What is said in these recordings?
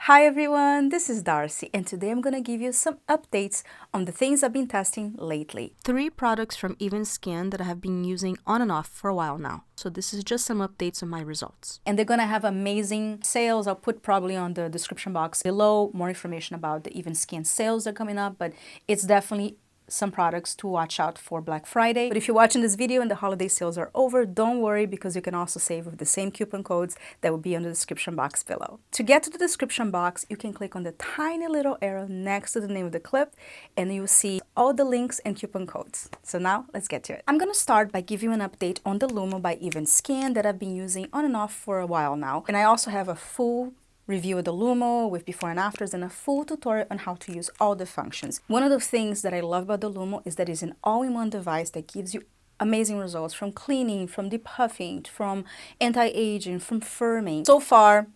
Hi everyone, this is Darcy and today I'm going to give you some updates on the things I've been testing lately. 3 products from EvenSkyn that I have been using on and off for a while now. So this is just some updates on my results. And they're going to have amazing sales. I'll put probably on the description box below more information about the EvenSkyn sales that are coming up, but it's definitely some products to watch out for Black Friday. But if you're watching this video and the holiday sales are over, don't worry because you can also save with the same coupon codes that will be on the description box below. To get to the description box, you can click on the tiny little arrow next to the name of the clip and you'll see all the links and coupon codes. So now let's get to it. I'm gonna start by giving you an update on the Luma by EvenSkyn that I've been using on and off for a while now. And I also have a full review of the Luma with before and afters and a full tutorial on how to use all the functions. One of the things that I love about the Luma is that it's an all-in-one device that gives you amazing results from cleaning, from depuffing, from anti-aging, from firming. So far,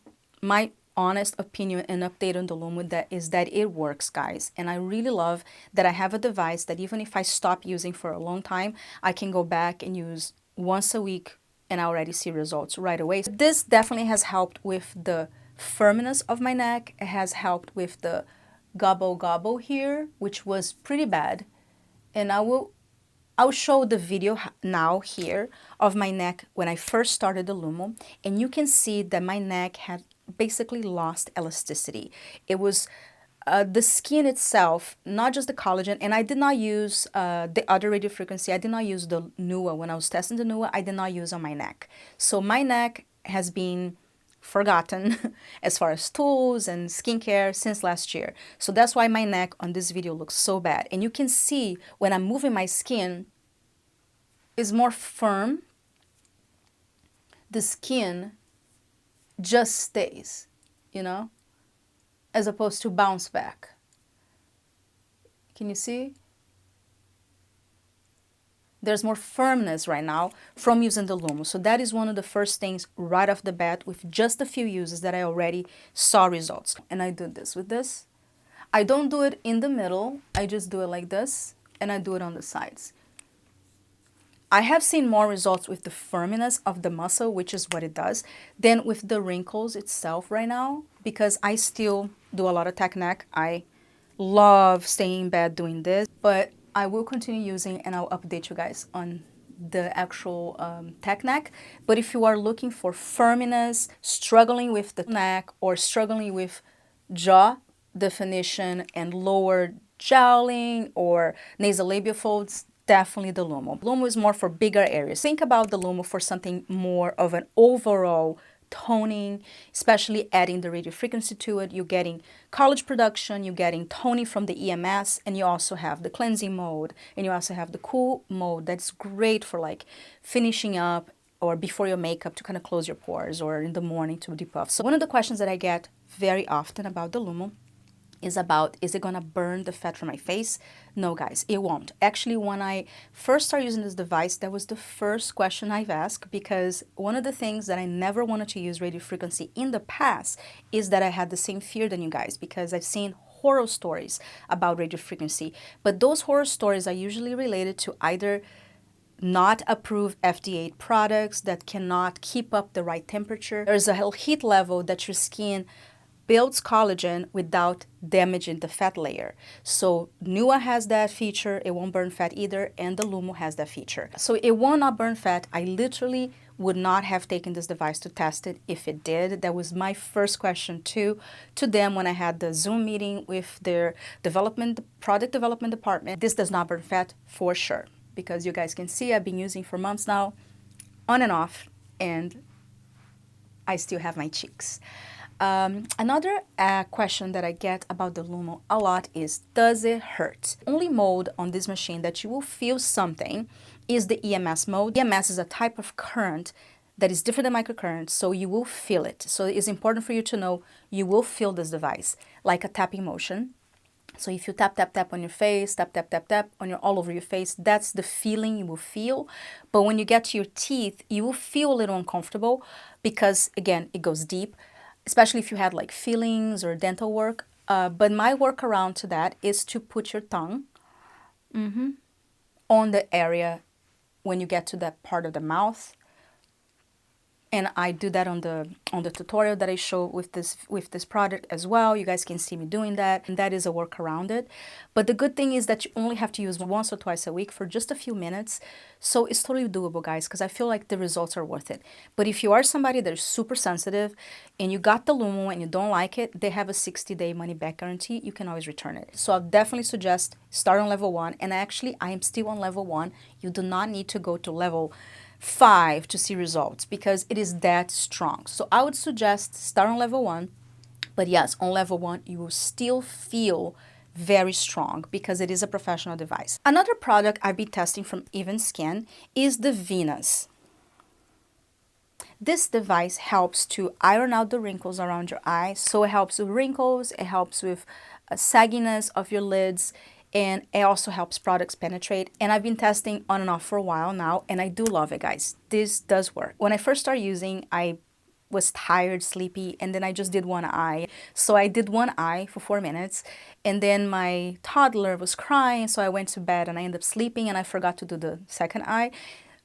my honest opinion and update on the Luma is that it works, guys. And I really love that I have a device that even if I stop using for a long time, I can go back and use once a week and I already see results right away. This definitely has helped with the firmness of my neck. It has helped with the gobble here, which was pretty bad. And I'll show the video now here of my neck when I first started the Luma, and you can see that my neck had basically lost elasticity. It was the skin itself, not just the collagen, and I did not use the other radio frequency. I did not use the Nua. When I was testing the Nua, I did not use on my neck. So my neck has been forgotten as far as tools and skincare since last year. So that's why my neck on this video looks so bad. And you can see when I'm moving my skin is more firm. The skin just stays, you know, as opposed to bounce back. Can you see? There's more firmness right now from using the Luma. So that is one of the first things right off the bat with just a few uses that I already saw results. And I do this with this. I don't do it in the middle. I just do it like this and I do it on the sides. I have seen more results with the firmness of the muscle, which is what it does, than with the wrinkles itself right now, because I still do a lot of tech neck. I love staying in bed doing this, but I will continue using and I'll update you guys on the actual tech neck. But if you are looking for firmness, struggling with the neck or struggling with jaw definition and lower jowling or nasolabial folds, definitely the Luma. Luma is more for bigger areas. Think about the Luma for something more of an overall toning, especially adding the radio frequency to it. You're getting collagen production, you're getting toning from the EMS, and you also have the cleansing mode, and you also have the cool mode that's great for like finishing up or before your makeup to kind of close your pores or in the morning to depuff. So one of the questions that I get very often about the Luma is it gonna burn the fat from my face? No, guys, it won't. Actually, when I first started using this device, that was the first question I've asked, because one of the things that I never wanted to use radio frequency in the past is that I had the same fear than you guys, because I've seen horror stories about radio frequency, but those horror stories are usually related to either not approved FDA products that cannot keep up the right temperature. There's a heat level that your skin builds collagen without damaging the fat layer. So Nua has that feature, it won't burn fat either, and the Luma has that feature. So it will not burn fat. I literally would not have taken this device to test it if it did. That was my first question to them when I had the Zoom meeting with their product development department. This does not burn fat for sure, because you guys can see I've been using for months now, on and off, and I still have my cheeks. Another question that I get about the Luma a lot is, does it hurt? Only mode on this machine that you will feel something is the EMS mode. EMS is a type of current that is different than microcurrent, so you will feel it. So it's important for you to know you will feel this device, like a tapping motion. So if you tap, tap, tap on your face, tap, tap, tap, tap on all over your face, that's the feeling you will feel. But when you get to your teeth, you will feel a little uncomfortable because, again, it goes deep, especially if you had like fillings or dental work. But my workaround to that is to put your tongue on the area when you get to that part of the mouth And I do that on the tutorial that I show with this product as well. You guys can see me doing that, and that is a work around it. But the good thing is that you only have to use once or twice a week for just a few minutes. So it's totally doable, guys, because I feel like the results are worth it. But if you are somebody that is super sensitive and you got the Luma and you don't like it, they have a 60-day money back guarantee. You can always return it. So I definitely suggest start on level 1. And actually, I am still on level 1. You do not need to go to level 5 to see results because it is that strong. So I would suggest start on level 1, but yes, on level 1 you will still feel very strong because it is a professional device. Another product I've been testing from EvenSkyn is the Venus. This device helps to iron out the wrinkles around your eyes. So it helps with wrinkles, it helps with sagginess of your lids, and it also helps products penetrate. And I've been testing on and off for a while now, and I do love it, guys. This does work. When I first started using, I was tired, sleepy, and then I just did one eye. So I did one eye for 4 minutes, and then my toddler was crying, so I went to bed and I ended up sleeping and I forgot to do the second eye.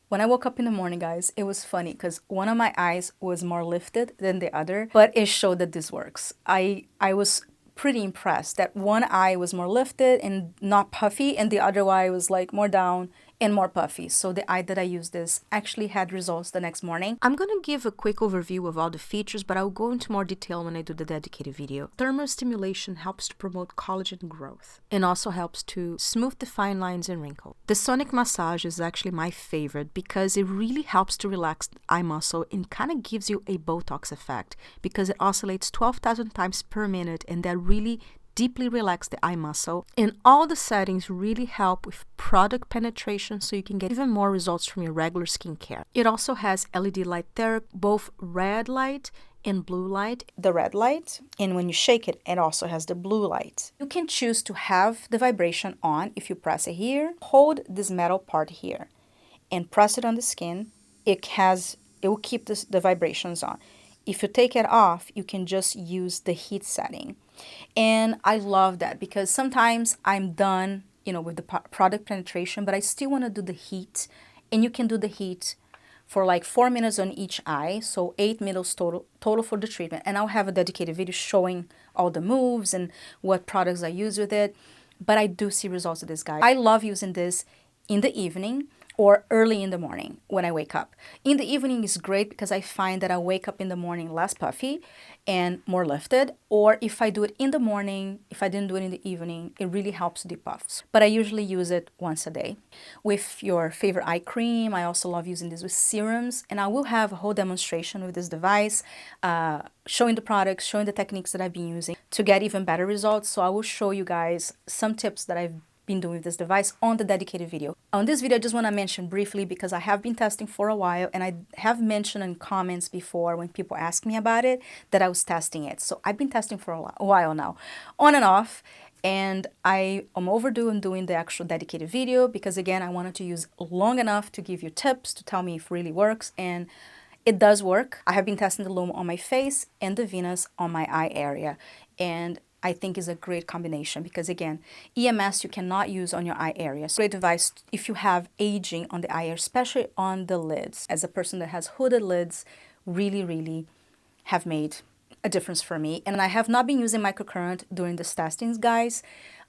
When I woke up in the morning, guys, it was funny because one of my eyes was more lifted than the other, but it showed that this works. I was pretty impressed that one eye was more lifted and not puffy, and the other eye was like more down and more puffy. So the eye that I used this actually had results the next morning. I'm gonna give a quick overview of all the features, but I'll go into more detail when I do the dedicated video. Thermal stimulation helps to promote collagen growth and also helps to smooth the fine lines and wrinkles. The sonic massage is actually my favorite because it really helps to relax the eye muscle and kind of gives you a Botox effect because it oscillates 12,000 times per minute, and that really deeply relax the eye muscle. And all the settings really help with product penetration so you can get even more results from your regular skincare. It also has LED light therapy, both red light and blue light. The red light, and when you shake it, it also has the blue light. You can choose to have the vibration on. If you press it here, hold this metal part here and press it on the skin, it will keep the vibrations on. If you take it off, you can just use the heat setting. And I love that because sometimes I'm done, with the product penetration, but I still want to do the heat. And you can do the heat for like 4 minutes on each eye, so 8 minutes total for the treatment. And I'll have a dedicated video showing all the moves and what products I use with it. But I do see results with this, guy. I love using this in the evening or early in the morning when I wake up. In the evening is great because I find that I wake up in the morning less puffy and more lifted. Or if I do it in the morning, if I didn't do it in the evening, it really helps depuffs. But I usually use it once a day. With your favorite eye cream, I also love using this with serums. And I will have a whole demonstration with this device, showing the products, showing the techniques that I've been using to get even better results. So I will show you guys some tips that I've been doing with this device on the dedicated video. On this video, I just want to mention briefly because I have been testing for a while, and I have mentioned in comments before when people ask me about it that I was testing it. So I've been testing for a while now, on and off, and I am overdue in doing the actual dedicated video because, again, I wanted to use long enough to give you tips to tell me if it really works, and it does work. I have been testing the Luma on my face and the Venus on my eye area, and I think is a great combination because, again, EMS you cannot use on your eye area. So great device if you have aging on the eye area, especially on the lids. As a person that has hooded lids, really have made a difference for me. And I have not been using microcurrent during this testings, guys,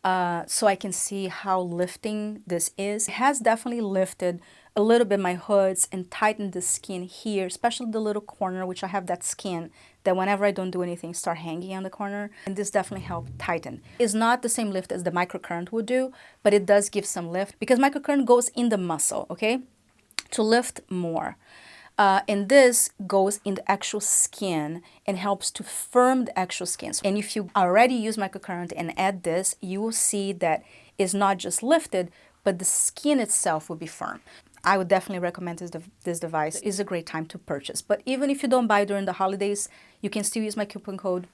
so I can see how lifting this is. It has definitely lifted a little bit my hoods and tightened the skin here, especially the little corner, which I have that skin that whenever I don't do anything start hanging on the corner, and this definitely helped tighten. It's not the same lift as the microcurrent would do, but it does give some lift because microcurrent goes in the muscle, okay, to lift more. And this goes in the actual skin and helps to firm the actual skin. And if you already use microcurrent and add this, you will see that it's not just lifted, but the skin itself will be firm. I would definitely recommend this device. It's a great time to purchase. But even if you don't buy during the holidays, you can still use my coupon code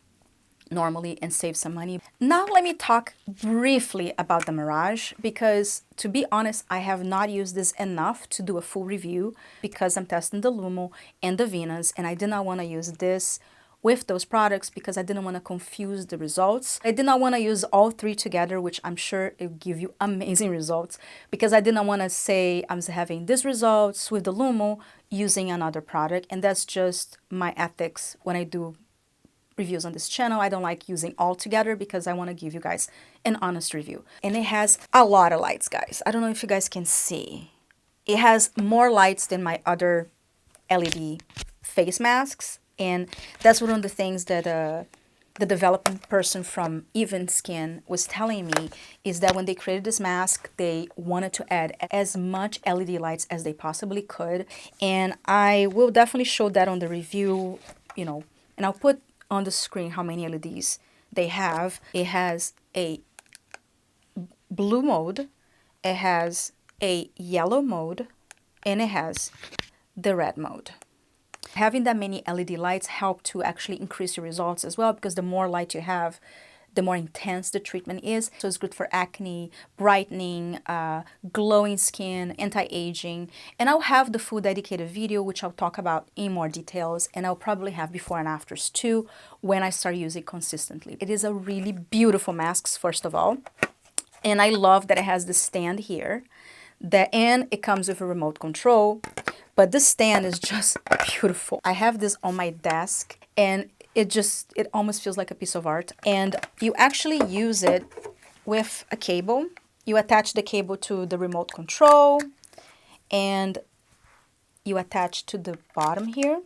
normally and save some money. Now let me talk briefly about the Mirage because, to be honest, I have not used this enough to do a full review because I'm testing the Luma and the Venus, and I did not want to use this with those products because I didn't want to confuse the results. I did not want to use all three together, which I'm sure it will give you amazing results, because I did not want to say I'm having these results with the Luma using another product, and that's just my ethics when I do reviews on this channel. I don't like using all together because I want to give you guys an honest review. And it has a lot of lights, guys. I don't know if you guys can see. It has more lights than my other LED face masks, and that's one of the things that the development person from EvenSkyn was telling me, is that when they created this mask, they wanted to add as much LED lights as they possibly could, and I will definitely show that on the review, you know, and I'll put on the screen how many LEDs they have. It has a blue mode, it has a yellow mode, and it has the red mode. Having that many LED lights help to actually increase your results as well, because the more light you have, the more intense the treatment is. So it's good for acne, brightening, glowing skin, anti-aging. And I'll have the full dedicated video, which I'll talk about in more details, and I'll probably have before and afters too when I start using it consistently. It is a really beautiful mask, first of all, and I love that it has the stand here, and it comes with a remote control. But this stand is just beautiful. I have this on my desk, and it almost feels like a piece of art. And you actually use it with a cable. You attach the cable to the remote control, and you attach to the bottom here.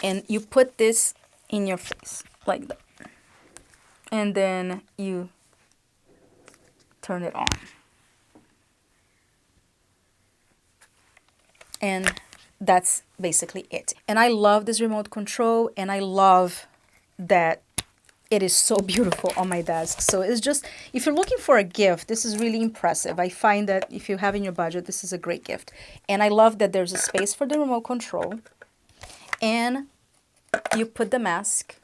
And you put this in your face, like that. And then you turn it on. And that's basically it. And I love this remote control, and I love that it is so beautiful on my desk. So it's just, if you're looking for a gift, this is really impressive. I find that if you have in your budget, this is a great gift. And I love that there's a space for the remote control, and you put the mask.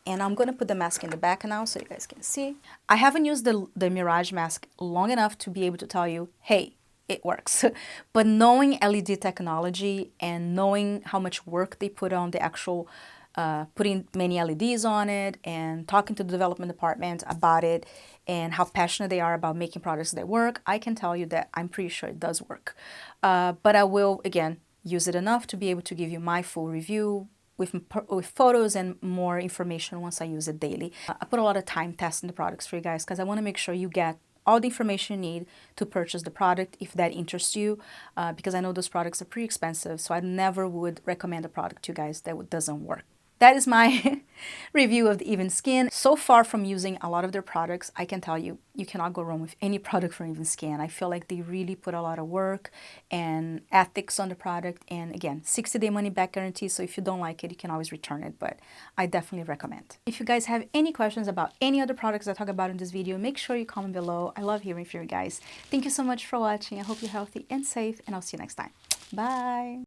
And I'm going to put the mask in the back now so you guys can see. I haven't used the Mirage mask long enough to be able to tell you, hey, it works. But knowing LED technology and knowing how much work they put on the actual putting many LEDs on it, and talking to the development department about it and how passionate they are about making products that work, I can tell you that I'm pretty sure it does work. But I will, again, use it enough to be able to give you my full review with photos and more information once I use it daily. I put a lot of time testing the products for you guys because I want to make sure you get all the information you need to purchase the product if that interests you, because I know those products are pretty expensive, so I never would recommend a product to you guys that doesn't work. That is my review of the EvenSkyn. So far from using a lot of their products, I can tell you, you cannot go wrong with any product from EvenSkyn. I feel like they really put a lot of work and ethics on the product. And again, 60-day money-back guarantee, so if you don't like it, you can always return it, but I definitely recommend. If you guys have any questions about any other products I talk about in this video, make sure you comment below. I love hearing from you guys. Thank you so much for watching. I hope you're healthy and safe, and I'll see you next time. Bye!